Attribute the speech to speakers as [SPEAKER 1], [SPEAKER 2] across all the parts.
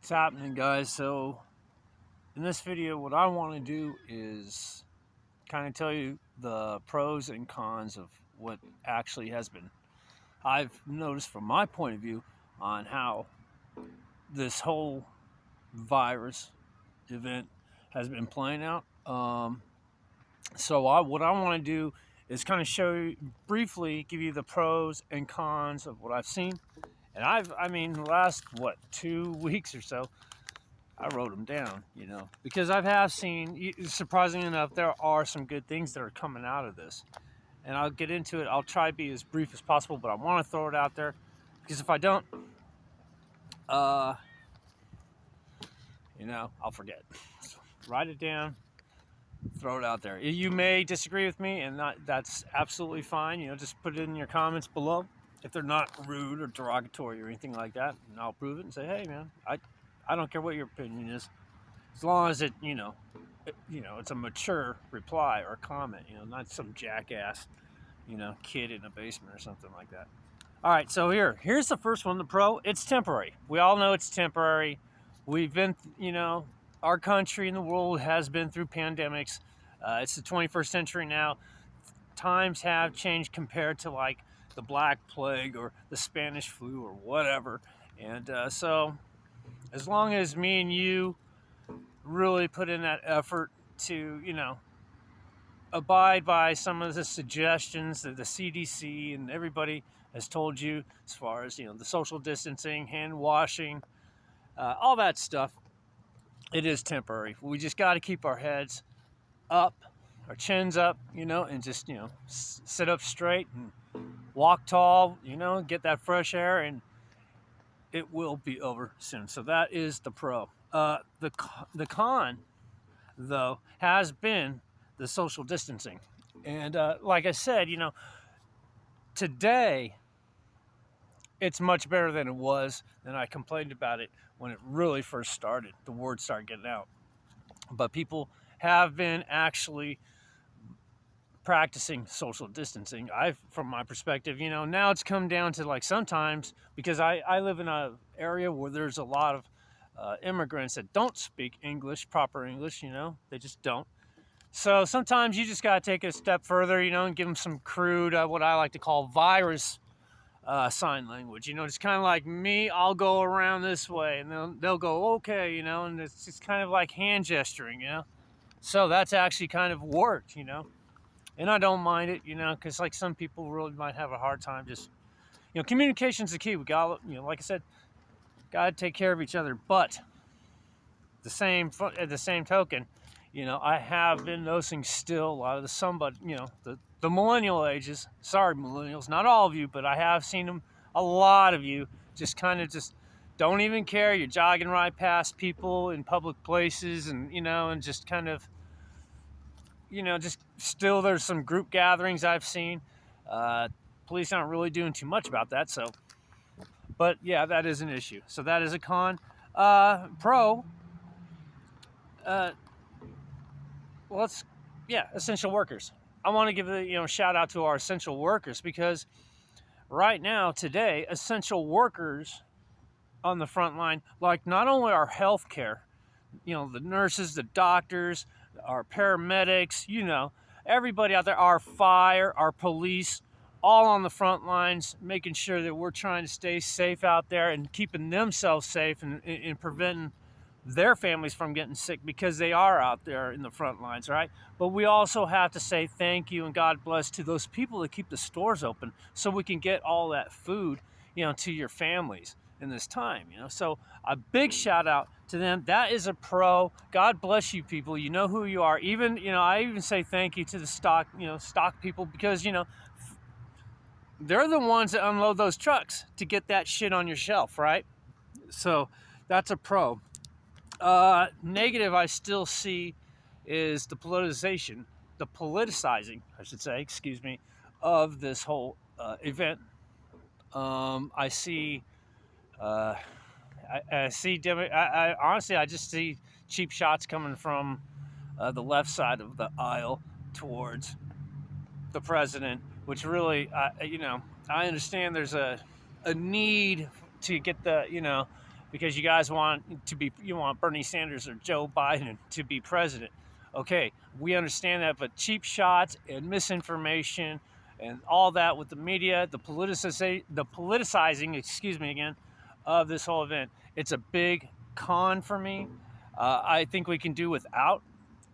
[SPEAKER 1] What's happening, guys? So in this video, what I want to do is kind of tell you the pros and cons of what actually has been I've noticed from my point of view on how this whole virus event has been playing out. What I want to do is kind of show you briefly, give you the pros and cons of what I've seen. And the last 2 weeks or so, I wrote them down, because I have seen, surprisingly enough, there are some good things that are coming out of this. And I'll get into it. I'll try to be as brief as possible, but I want to throw it out there because if I don't, I'll forget. So write it down, throw it out there. You may disagree with me, and that's absolutely fine. Just put it in your comments below if they're not rude or derogatory or anything like that, and I'll prove it and say, hey, man, I don't care what your opinion is, as long as it's a mature reply or comment, not some jackass, kid in a basement or something like that. All right, so here's the first one, the pro. It's temporary. We all know it's temporary. We've been, our country and the world has been through pandemics. It's the 21st century now. Times have changed compared to like the Black Plague or the Spanish flu or whatever. And so as long as me and you really put in that effort to, abide by some of the suggestions that the CDC and everybody has told you as far as, the social distancing, hand washing, all that stuff, it is temporary. We just got to keep our heads up, our chins up, and just, sit up straight and walk tall, get that fresh air, and it will be over soon. So that is the pro. The con, though, has been the social distancing. And like I said, today it's much better than it was, and I complained about it when it really first started. The word started getting out. But people have been actually practicing social distancing. From my perspective, now it's come down to like sometimes, because I live in an area where there's a lot of immigrants that don't speak English, proper English, they just don't. So sometimes you just got to take it a step further, and give them some crude, what I like to call virus sign language. It's kind of like me, I'll go around this way, and they'll go, okay, and it's just kind of like hand gesturing, So that's actually kind of worked, and I don't mind it, because like some people really might have a hard time just, communication's the key. We got, like I said, got to take care of each other. But at the same token, I have been noticing still a lot of the millennial ages. Sorry, millennials, not all of you, but I have seen them. A lot of you just kind of just don't even care. You're jogging right past people in public places, and and just kind of, just still there's some group gatherings I've seen. Police aren't really doing too much about that. So, but yeah, that is an issue. So that is a con. Pro. Essential workers. I want to give a shout out to our essential workers, because right now, today, essential workers on the front line, like not only our healthcare, the nurses, the doctors, our paramedics, everybody out there, our fire, our police, all on the front lines, making sure that we're trying to stay safe out there and keeping themselves safe and preventing their families from getting sick, because they are out there in the front lines, right? But we also have to say thank you and God bless to those people that keep the stores open so we can get all that food, to your families in this time, So a big shout out to them. That is a pro. God bless you people. You know who you are. Even, I even say thank you to the stock people, because, they're the ones that unload those trucks to get that shit on your shelf, right? So that's a pro. Negative I still see is the politicizing, I should say, excuse me, of this whole event. I see, honestly, I just see cheap shots coming from the left side of the aisle towards the president, which really, I understand there's a need to get the, because you guys you want Bernie Sanders or Joe Biden to be president. Okay, we understand that, but cheap shots and misinformation and all that with the media, the politicizing, excuse me again, of this whole event, it's a big con for me. I think we can do without.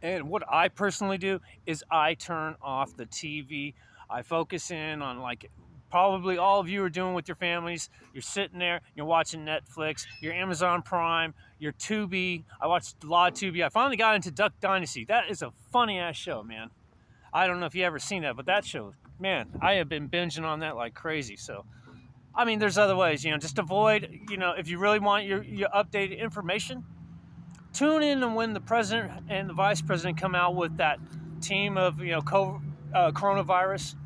[SPEAKER 1] And what I personally do is I turn off the TV. I focus in on, like probably all of you are doing with your families. You're sitting there, you're watching Netflix, your Amazon Prime, your Tubi. I watched a lot of Tubi. I finally got into Duck Dynasty. That is a funny ass show, man. I don't know if you ever seen that, but that show, man, I have been binging on that like crazy. So, I mean, there's other ways, just avoid, if you really want your updated information, tune in and when the president and the vice president come out with that team of, coronavirus,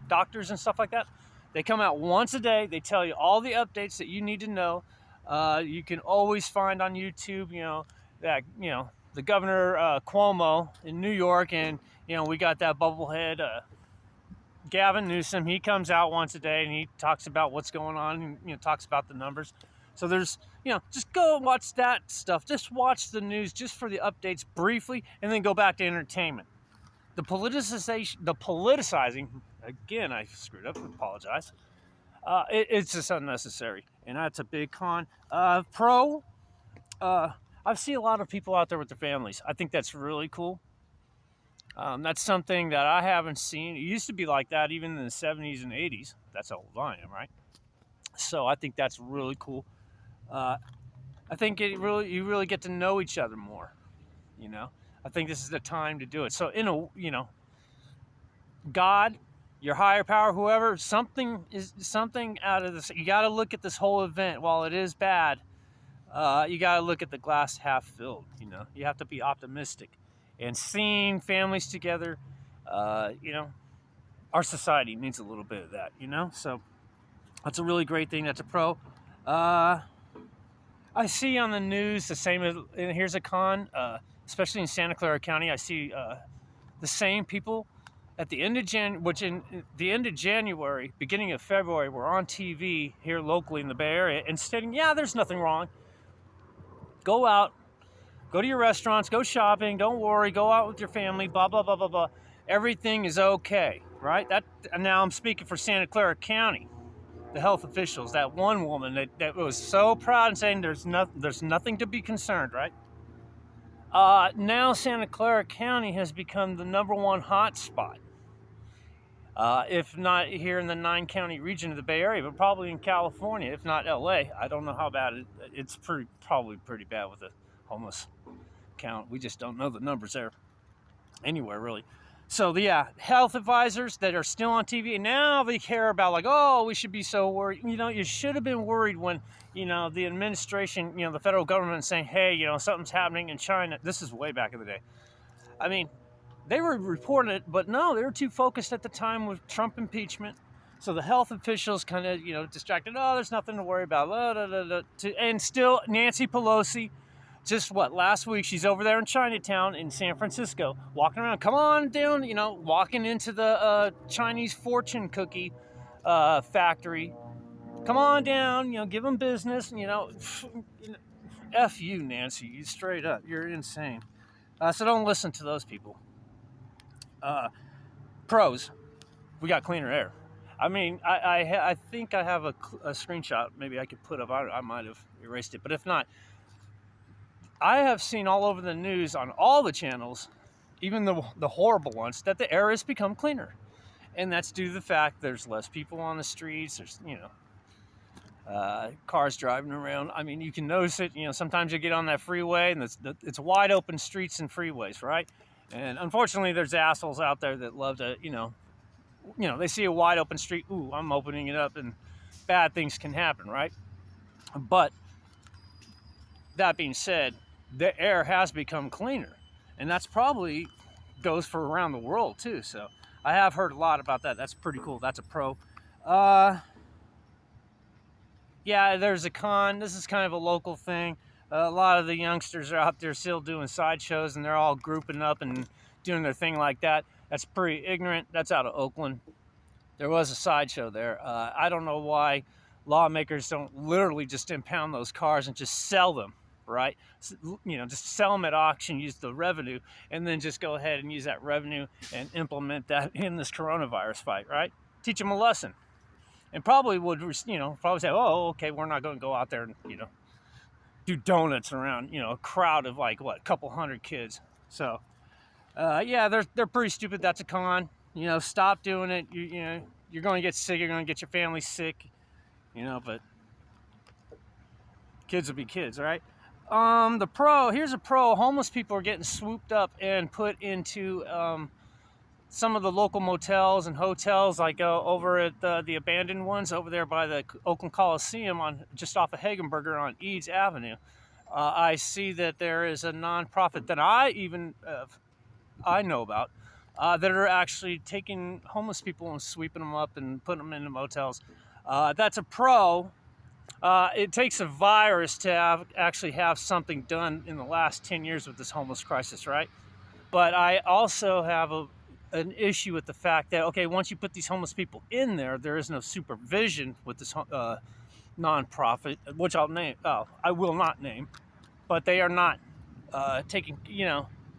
[SPEAKER 1] doctors and stuff like that. They come out once a day. They tell you all the updates that you need to know. You can always find on YouTube, that, the governor Cuomo in New York, and, we got that bubblehead Gavin Newsom. He comes out once a day and he talks about what's going on and, talks about the numbers. So there's, just go watch that stuff. Just watch the news just for the updates briefly, and then go back to entertainment. The politicizing, again, I screwed up, I apologize. It's just unnecessary, and that's a big con. Pro, I've seen a lot of people out there with their families. I think that's really cool. That's something that I haven't seen. It used to be like that even in the 70s and 80s. That's how old I am, right? So I think that's really cool. I think you really get to know each other more. I think this is the time to do it. So God, your higher power, whoever, something out of this. You got to look at this whole event. While it is bad, you got to look at the glass half filled. You have to be optimistic, and seeing families together. Our society needs a little bit of that. So that's a really great thing. That's a pro. I see on the news the same as, and here's a con, especially in Santa Clara County. I see the same people at the end of the end of January, beginning of February, were on TV here locally in the Bay Area and stating, yeah, there's nothing wrong. Go out, go to your restaurants, go shopping, don't worry, go out with your family, blah, blah, blah, blah, blah. Everything is okay, right? And now I'm speaking for Santa Clara County. The health officials, that one woman that was so proud and saying there's nothing to be concerned, right? Now Santa Clara County has become the #1 hot spot. If not here in the 9-county region of the Bay Area, but probably in California, if not LA. I don't know how bad it's probably pretty bad with the homeless count. We just don't know the numbers there anywhere, really. So, yeah, health advisors that are still on TV, and now they care about, like, oh, we should be so worried. You should have been worried when, the administration, the federal government is saying, hey, something's happening in China. This is way back in the day. I mean, they were reporting it, but no, they were too focused at the time with Trump impeachment. So the health officials kind of, distracted. Oh, there's nothing to worry about. And still, Nancy Pelosi, just last week, she's over there in Chinatown in San Francisco, walking around. Come on down, walking into the Chinese fortune cookie factory. Come on down, give them business. F you, Nancy. You straight up. You're insane. So don't listen to those people. Pros, we got cleaner air. I mean, I think I have a screenshot. Maybe I could put up. I might have erased it, but if not, I have seen all over the news on all the channels, even the horrible ones, that the air has become cleaner. And that's due to the fact there's less people on the streets. There's, cars driving around. I mean, you can notice it. Sometimes you get on that freeway and it's wide open streets and freeways, right? And unfortunately, there's assholes out there that love to, they see a wide open street. Ooh, I'm opening it up, and bad things can happen, right? But that being said, the air has become cleaner, and that's probably goes for around the world too. So I have heard a lot about that. That's pretty cool. That's a pro. Yeah, there's a con. This is kind of a local thing. A lot of the youngsters are out there still doing sideshows, and they're all grouping up and doing their thing like that. That's pretty ignorant. That's out of Oakland. There was a sideshow there. I don't know why lawmakers don't literally just impound those cars and just sell them, right? Just sell them at auction, use the revenue, and then just go ahead and use that revenue and implement that in this coronavirus fight, right? Teach them a lesson. And probably would, probably say, oh, okay, we're not going to go out there and, do donuts around, a crowd of like, what, a couple hundred kids. So, yeah, they're pretty stupid. That's a con. Stop doing it. You're going to get sick. You're going to get your family sick, but kids will be kids, right? Here's a pro. Homeless people are getting swooped up and put into some of the local motels and hotels, like over at the abandoned ones over there by the Oakland Coliseum just off of Hagenberger on Eads Avenue. I see that there is a nonprofit that I know about that are actually taking homeless people and sweeping them up and putting them into motels. That's a pro. It takes a virus to actually have something done in the last 10 years with this homeless crisis, right? But I also have an issue with the fact that, okay, once you put these homeless people in there, there is no supervision with this nonprofit, which I will not name, but they are not taking,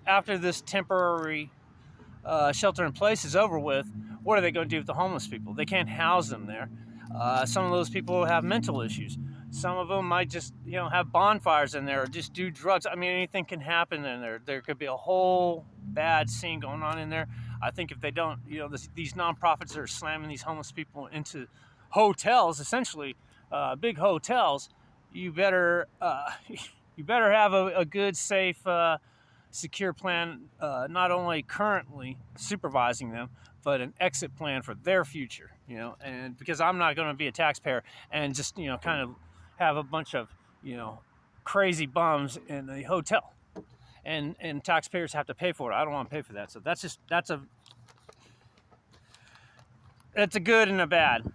[SPEAKER 1] after this temporary shelter in place is over with, what are they going to do with the homeless people? They can't house them there. Some of those people have mental issues. Some of them might just, have bonfires in there or just do drugs. I mean, anything can happen in there. There could be a whole bad scene going on in there. I think if they don't, these nonprofits that are slamming these homeless people into hotels, essentially big hotels, you better have a good, safe, secure plan, not only currently supervising them, but an exit plan for their future, and because I'm not going to be a taxpayer and just, kind of have a bunch of, crazy bums in the hotel and taxpayers have to pay for it. I don't want to pay for that. So that's a good and a bad.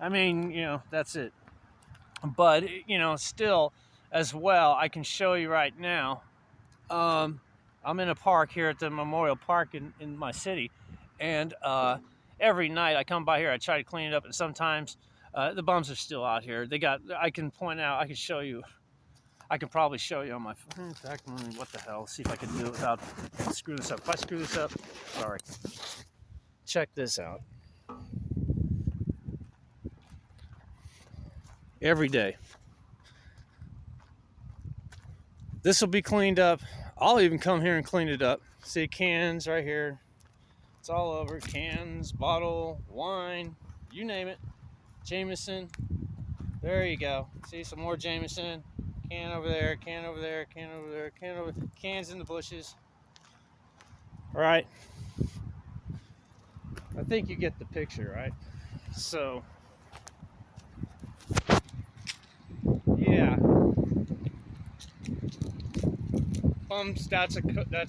[SPEAKER 1] I mean, that's it. But, still as well, I can show you right now. I'm in a park here at the Memorial Park in my city, and every night I come by here, I try to clean it up, and sometimes the bums are still out here. I can show you. I can probably show you on my phone. In fact, what the hell? See if I can do it without screw this up. If I screw this up, sorry. Check this out. Every day. This will be cleaned up. I'll even come here and clean it up. See, cans right here. It's all over. Cans, bottle, wine, you name it. Jameson. There you go. See, some more Jameson. Can over there, can over there, can over there, can over there. Cans in the bushes. All right. I think you get the picture, right? So, yeah. That's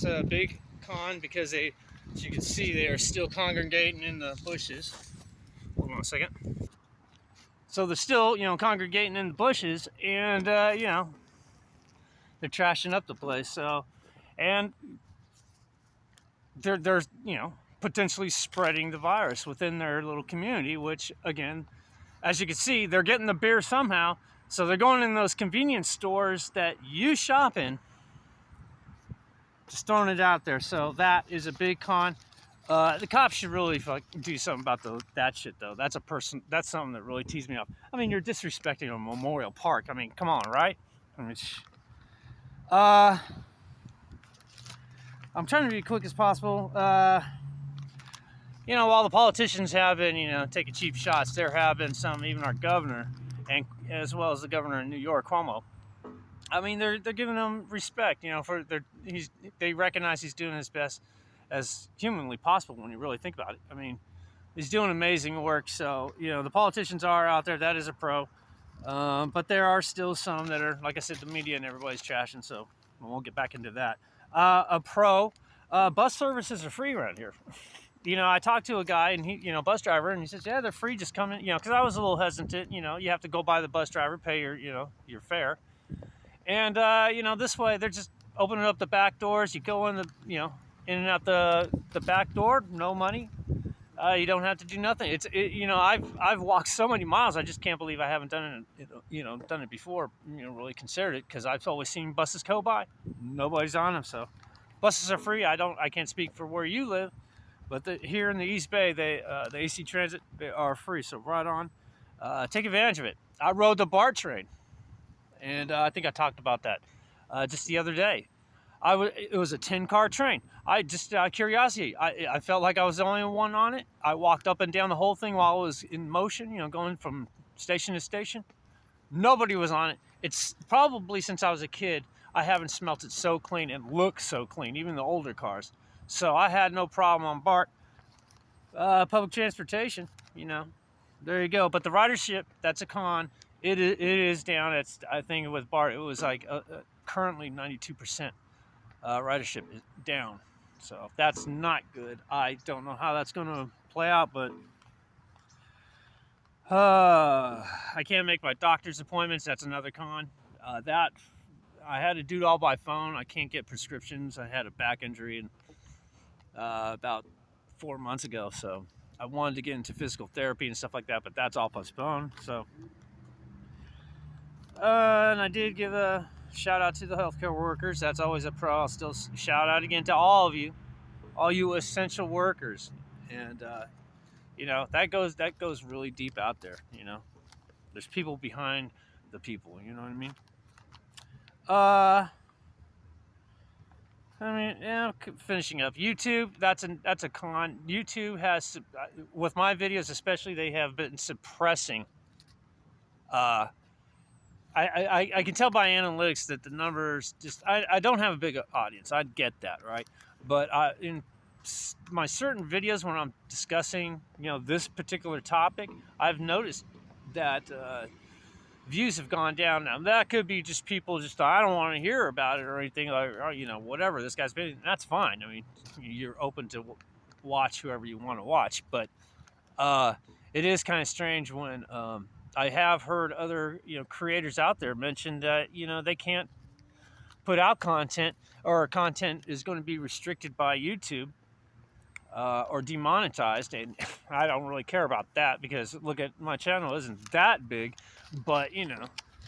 [SPEAKER 1] a big con because as you can see, they are still congregating in the bushes. Hold on a second. So they're still, congregating in the bushes, and they're trashing up the place. So, and they're potentially spreading the virus within their little community. Which, again, as you can see, they're getting the beer somehow. So they're going in those convenience stores that you shop in. Just throwing it out there. So that is a big con. The cops should really do something about that shit, though. That's something that really teased me off. I mean, you're disrespecting a memorial park. I mean, come on, right? I mean, I'm trying to be quick as possible. While the politicians have been, taking cheap shots, there have been some, even our governor, and as well as the governor in New York, Cuomo. I mean, they're giving him respect, they recognize he's doing his best as humanly possible when you really think about it. I mean, he's doing amazing work. So, the politicians are out there. That is a pro. But there are still some that are, like I said, the media and everybody's trashing. So we won't get back into that. A pro, bus services are free around here. I talked to a guy and he, bus driver, and he says, yeah, they're free. Just come in, because I was a little hesitant. You have to go by the bus driver, pay your fare. And, this way they're just opening up the back doors. You go in in and out the back door, no money. You don't have to do nothing. You know, I've walked so many miles. I just can't believe I haven't done it. You know, done it before. You know, really considered it because I've always seen buses go by. Nobody's on them, so buses are free. I can't speak for where you live, but here in the East Bay, the AC Transit, they are free. So right on, take advantage of it. I rode the BART train, and I think I talked about that just the other day. It was a 10-car train. I just out of curiosity, I felt like I was the only one on it. I walked up and down the whole thing while it was in motion, you know, going from station to station. Nobody was on it. It's probably since I was a kid, I haven't smelt it so clean and looked so clean, even the older cars. So I had no problem on BART. Public transportation, you know, there you go. But the ridership, that's a con. It is down. I think with BART, it was like currently 92%. Ridership is down. So that's not good. I don't know how that's going to play out, but I can't make my doctor's appointments. That's another con. That I had to do it all by phone. I can't get prescriptions. I had a back injury and about 4 months ago, so I wanted to get into physical therapy and stuff like that, but that's all postponed. So, and I did give a shout out to the healthcare workers. That's always a pro. I'll still shout out again to all of you, all you essential workers, and you know that goes really deep out there. You know, there's people behind the people. You know what I mean? I mean, yeah. Finishing up, YouTube. That's a con. YouTube has, with my videos especially, they have been suppressing. I can tell by analytics that the numbers just. I don't have a big audience. I get that, right? But in my certain videos when I'm discussing, you know, this particular topic, I've noticed that views have gone down. Now that could be just people just I don't want to hear about it or anything, like, or, you know, whatever this guy's been. That's fine. I mean, you're open to watch whoever you want to watch, but it is kind of strange when I have heard other, you know, creators out there mention that, you know, they can't put out content or content is going to be restricted by YouTube or demonetized, and I don't really care about that because look at my channel isn't that big, but you know,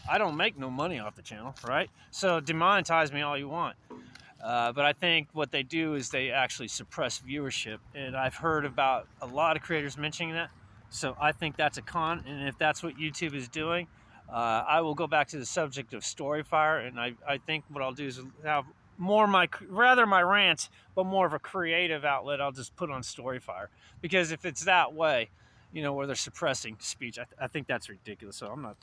[SPEAKER 1] I don't make no money off the channel, right? So demonetize me all you want. But I think what they do is they actually suppress viewership, and I've heard about a lot of creators mentioning that. So I think that's a con, and if that's what YouTube is doing, I will go back to the subject of Storyfire, and I think what I'll do is have more my rants, but more of a creative outlet. I'll just put on Storyfire, because if it's that way, you know, where they're suppressing speech, I think that's ridiculous. So I'm not.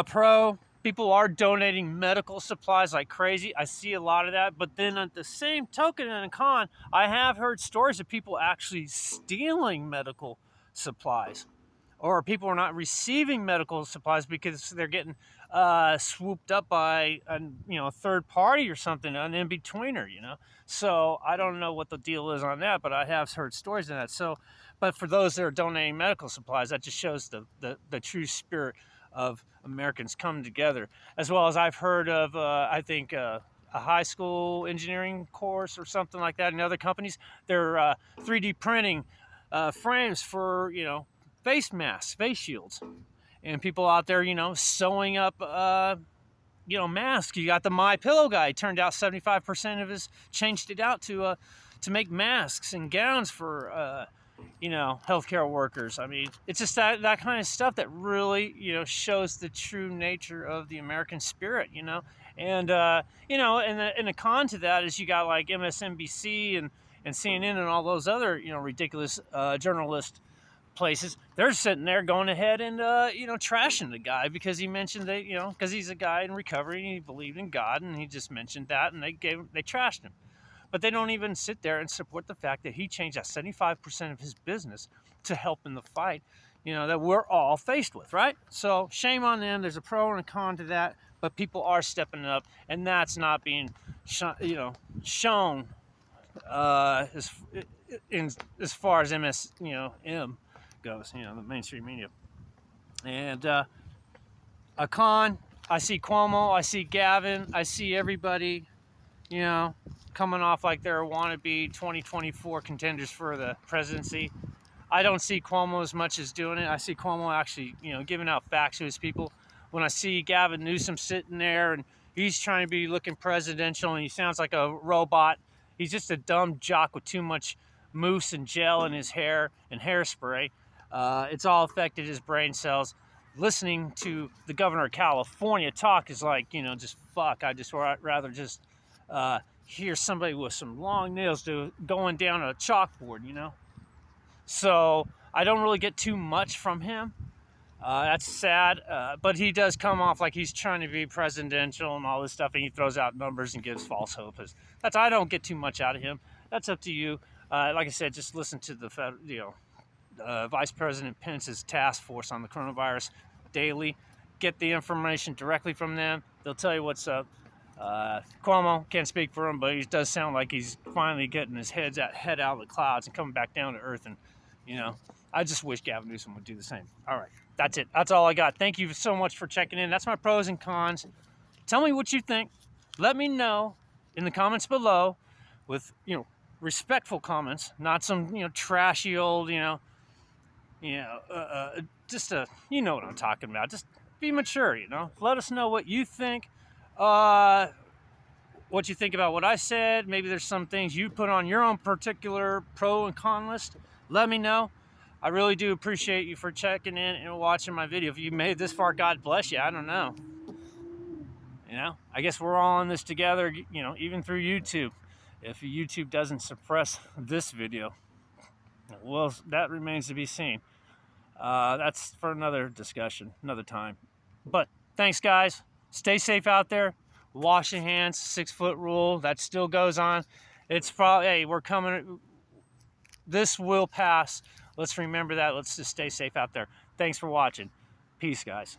[SPEAKER 1] Pro. People are donating medical supplies like crazy. I see a lot of that. But then at the same token and con, I have heard stories of people actually stealing medical supplies. Or people are not receiving medical supplies because they're getting swooped up by a third party or something, an in-betweener, you know. So I don't know what the deal is on that, but I have heard stories of that. So, but for those that are donating medical supplies, that just shows the true spirit of Americans coming together, as well as I've heard of, I think, a high school engineering course or something like that in other companies. They're 3D printing frames for, you know, face masks, face shields, and people out there, you know, sewing up, masks. You got the My Pillow guy. Turned out 75% of his changed it out to make masks and gowns for healthcare workers. I mean, it's just that kind of stuff that really, you know, shows the true nature of the American spirit, you know. And and the con to that is you got like MSNBC and CNN and all those other, you know, ridiculous journalist places. They're sitting there going ahead and trashing the guy because he mentioned that, you know, because he's a guy in recovery and he believed in God, and he just mentioned that, and they trashed him. But they don't even sit there and support the fact that he changed out 75% of his business to help in the fight, you know, that we're all faced with, right? So shame on them. There's a pro and a con to that, but people are stepping up, and that's not being shown as far as M goes, you know, the mainstream media. And a con, I see Cuomo, I see Gavin, I see everybody, you know, coming off like they're wannabe 2024 contenders for the presidency. I don't see Cuomo as much as doing it. I see Cuomo actually, giving out facts to his people. When I see Gavin Newsom sitting there and he's trying to be looking presidential and he sounds like a robot, he's just a dumb jock with too much mousse and gel in his hair and hairspray. It's all affected his brain cells. Listening to the governor of California talk is like, just fuck. I just rather just hear somebody with some long nails going down a chalkboard, So I don't really get too much from him. That's sad, but he does come off like he's trying to be presidential and all this stuff, and he throws out numbers and gives false hope. I don't get too much out of him. That's up to you. Like I said, just listen to the Vice President Pence's task force on the coronavirus daily. Get the information directly from them. They'll tell you what's up. Cuomo, can't speak for him, but he does sound like he's finally getting his head out of the clouds and coming back down to earth. And, I just wish Gavin Newsom would do the same. All right, that's it. That's all I got. Thank you so much for checking in. That's my pros and cons. Tell me what you think. Let me know in the comments below with, respectful comments, not some, trashy old, just you know what I'm talking about. Just be mature, Let us know what you think. What you think about what I said. Maybe there's some things you put on your own particular pro and con list. Let me know. I really do appreciate you for checking in and watching my video. If you made it this far, God bless you. I don't know. I guess we're all in this together, even through YouTube. If YouTube doesn't suppress this video, well, that remains to be seen. That's for another discussion, another time. But thanks, guys. Stay safe out there. Wash your hands, 6-foot rule. That still goes on. It's probably, hey, we're coming. This will pass. Let's remember that. Let's just stay safe out there. Thanks for watching. Peace, guys.